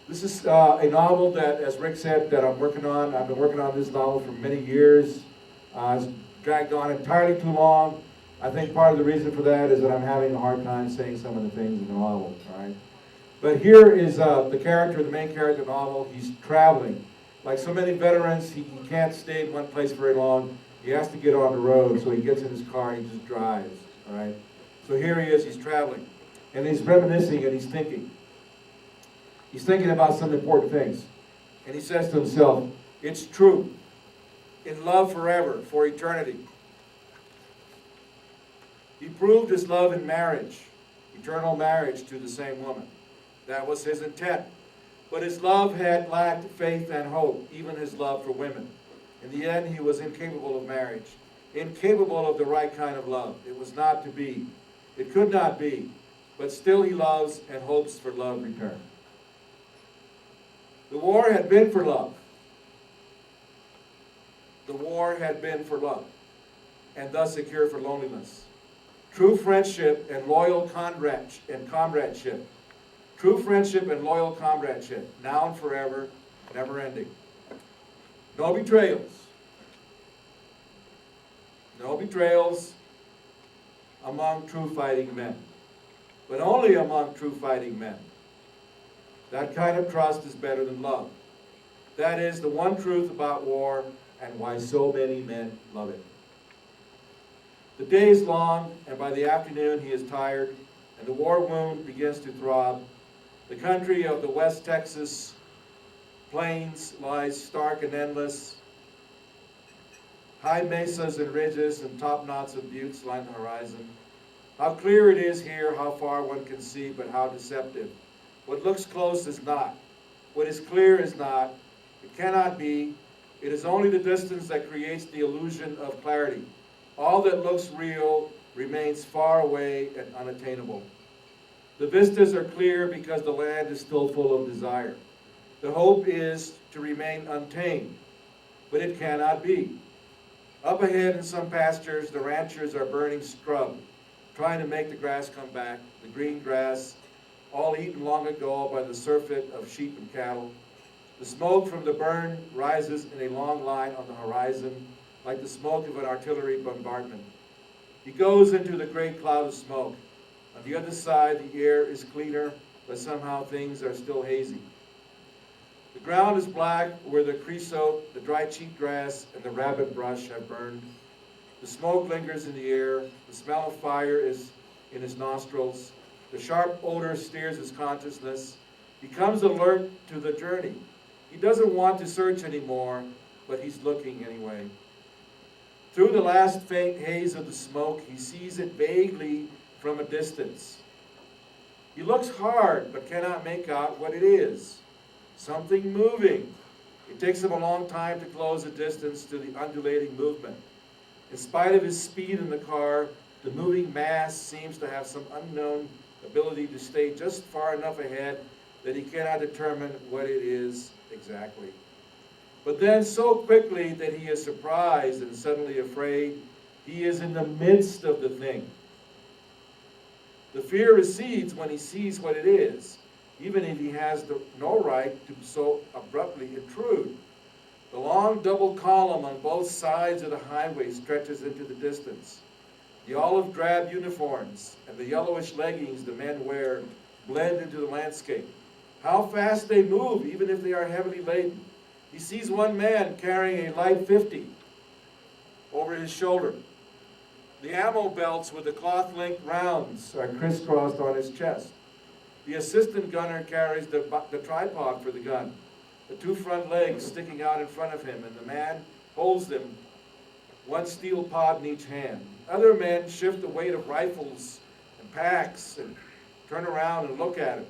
This is a novel that, as Rick said, that I'm working on. I've been working on this novel for many years. It's dragged on entirely too long. I think part of the reason for that is that I'm having a hard time saying some of the things in the novel. All right? But here is the character, the main character of the novel. He's traveling. Like so many veterans, he can't stay in one place very long. He has to get on the road, so he gets in his car and he just drives. All right? So here he is, he's traveling. And he's reminiscing and he's thinking. He's thinking about some important things. And he says to himself, it's true. In love forever, for eternity. He proved his love in marriage, eternal marriage to the same woman. That was his intent. But his love had lacked faith and hope, even his love for women. In the end, he was incapable of marriage, incapable of the right kind of love. It was not to be. It could not be. But still he loves and hopes for love return. The war had been for love. The war had been for love, and thus a cure for loneliness. True friendship and loyal comradeship. True friendship and loyal comradeship, now and forever, never ending. No betrayals. No betrayals among true fighting men, but only among true fighting men. That kind of trust is better than love. That is the one truth about war and why so many men love it. The day is long, and by the afternoon he is tired, and the war wound begins to throb. The country of the West Texas plains lies stark and endless. High mesas and ridges and top knots of buttes line the horizon. How clear it is here, how far one can see, but how deceptive. What looks close is not. What is clear is not. It cannot be. It is only the distance that creates the illusion of clarity. All that looks real remains far away and unattainable. The vistas are clear because the land is still full of desire. The hope is to remain untamed, but it cannot be. Up ahead in some pastures, the ranchers are burning scrub, trying to make the grass come back, the green grass, all eaten long ago by the surfeit of sheep and cattle. The smoke from the burn rises in a long line on the horizon, like the smoke of an artillery bombardment. He goes into the great cloud of smoke. On the other side, the air is cleaner, but somehow things are still hazy. The ground is black where the creosote, the dry cheatgrass, and the rabbit brush have burned. The smoke lingers in the air. The smell of fire is in his nostrils. The sharp odor steers his consciousness. He comes alert to the journey. He doesn't want to search anymore, but he's looking anyway. Through the last faint haze of the smoke, he sees it vaguely from a distance. He looks hard, but cannot make out what it is. Something moving. It takes him a long time to close the distance to the undulating movement. In spite of his speed in the car, the moving mass seems to have some unknown ability to stay just far enough ahead that he cannot determine what it is exactly. But then so quickly that he is surprised and suddenly afraid, he is in the midst of the thing. The fear recedes when he sees what it is, even if he has no right to so abruptly intrude. The long double column on both sides of the highway stretches into the distance. The olive drab uniforms and the yellowish leggings the men wear blend into the landscape. How fast they move, even if they are heavily laden. He sees one man carrying a light 50 over his shoulder. The ammo belts with the cloth-linked rounds are crisscrossed on his chest. The assistant gunner carries the tripod for the gun, the two front legs sticking out in front of him, and the man holds them, one steel pod in each hand. Other men shift the weight of rifles and packs and turn around and look at him.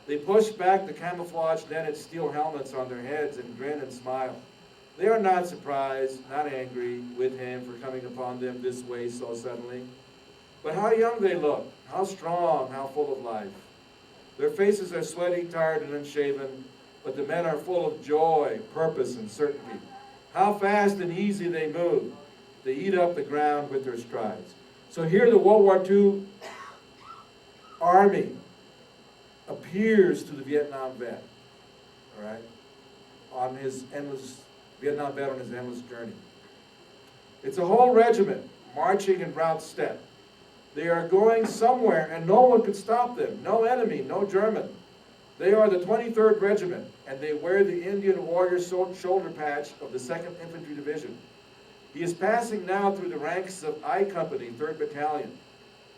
They push back the camouflage netted steel helmets on their heads and grin and smile. They are not surprised, not angry with him for coming upon them this way so suddenly. But how young they look, how strong, how full of life. Their faces are sweaty, tired, and unshaven, but the men are full of joy, purpose, and certainty. How fast and easy they move. They eat up the ground with their strides. So here the World War II Army appears to the Vietnam vet, all right, on his endless, Vietnam vet on his endless journey. It's a whole regiment marching in route step. They are going somewhere and no one could stop them. No enemy, no German. They are the 23rd Regiment and they wear the Indian warrior shoulder patch of the 2nd Infantry Division. He is passing now through the ranks of I Company, 3rd Battalion.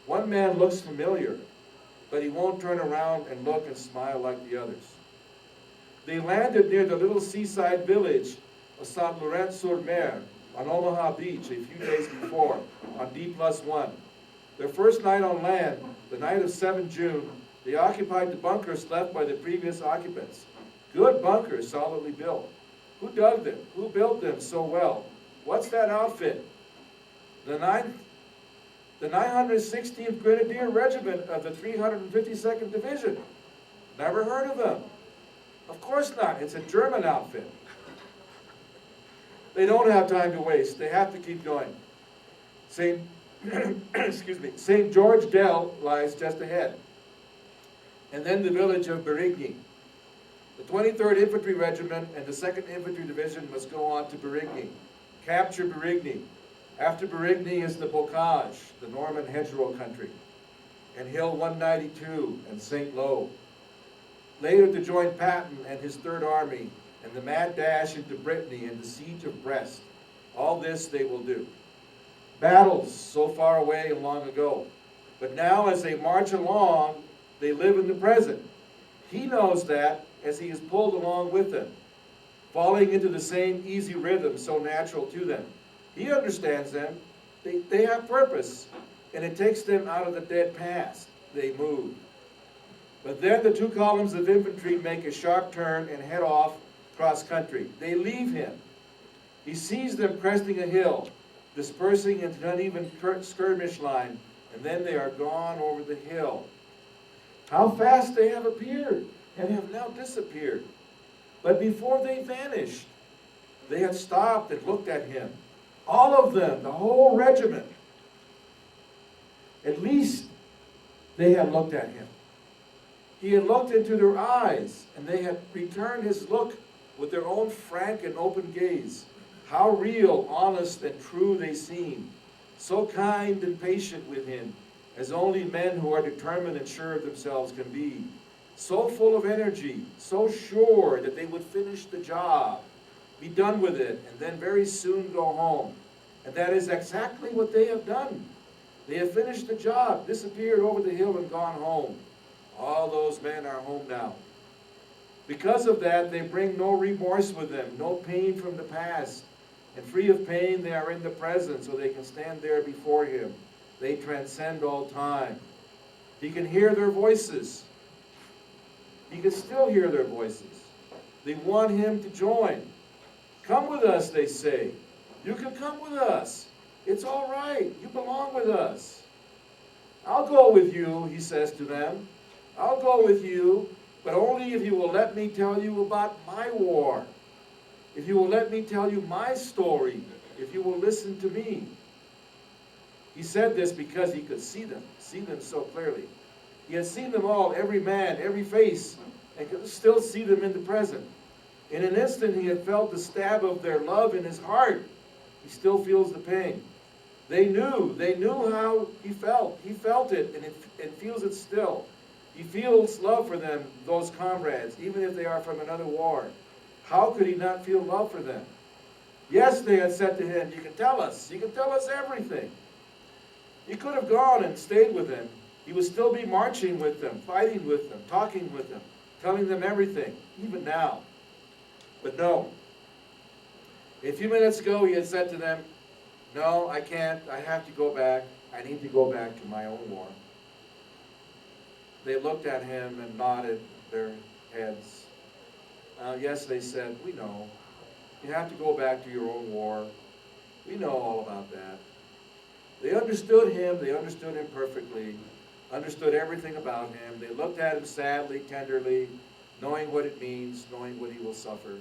One man looks familiar, but he won't turn around and look and smile like the others. They landed near the little seaside village of St. Laurent-sur-Mer on Omaha Beach a few days before, on D+1. Their first night on land, the night of 7 June, they occupied the bunkers left by the previous occupants. Good bunkers, solidly built. Who dug them? Who built them so well? What's that outfit? The 916th Grenadier Regiment of the 352nd Division. Never heard of them. Of course not, it's a German outfit. They don't have time to waste, they have to keep going. St. George Dell lies just ahead. And then the village of Berigny. The 23rd Infantry Regiment and the 2nd Infantry Division must go on to Berigny. Capture Berigny. After Berigny is the Bocage, the Norman hedgerow country, and Hill 192 and St. Lo. Later to join Patton and his 3rd Army and the mad dash into Brittany and the siege of Brest. All this they will do. Battles so far away and long ago. But now as they march along, they live in the present. He knows that as he is pulled along with them, falling into the same easy rhythm so natural to them. He understands them. They have purpose, and it takes them out of the dead past. They move. But then the 2 columns of infantry make a sharp turn and head off cross country. They leave him. He sees them cresting a hill, dispersing into an uneven skirmish line, and then they are gone over the hill. How fast they have appeared and have now disappeared. But before they vanished, they had stopped and looked at him. All of them, the whole regiment. At least they had looked at him. He had looked into their eyes, and they had returned his look with their own frank and open gaze. How real, honest, and true they seemed. So kind and patient with him, as only men who are determined and sure of themselves can be. So full of energy, so sure that they would finish the job, be done with it, and then very soon go home. And that is exactly what they have done. They have finished the job, disappeared over the hill and gone home. All those men are home now. Because of that, they bring no remorse with them, no pain from the past. And free of pain, they are in the present, so they can stand there before him. They transcend all time. He can hear their voices. He can still hear their voices. They want him to join. Come with us, they say. You can come with us. It's all right. You belong with us. I'll go with you, he says to them. I'll go with you, but only if you will let me tell you about my war. If you will let me tell you my story. If you will listen to me. He said this because he could see them so clearly. He had seen them all, every man, every face, and could still see them in the present. In an instant, he had felt the stab of their love in his heart. He still feels the pain. They knew how he felt. He felt it, and feels it still. He feels love for them, those comrades, even if they are from another war. How could he not feel love for them? Yes, they had said to him, you can tell us everything. He could have gone and stayed with them. He would still be marching with them, fighting with them, talking with them, telling them everything, even now. But no. A few minutes ago, he had said to them, no, I can't. I have to go back. I need to go back to my own war. They looked at him and nodded their heads. Yes, they said, we know. You have to go back to your own war. We know all about that. They understood him perfectly, understood everything about him. They looked at him sadly, tenderly, knowing what it means, knowing what he will suffer.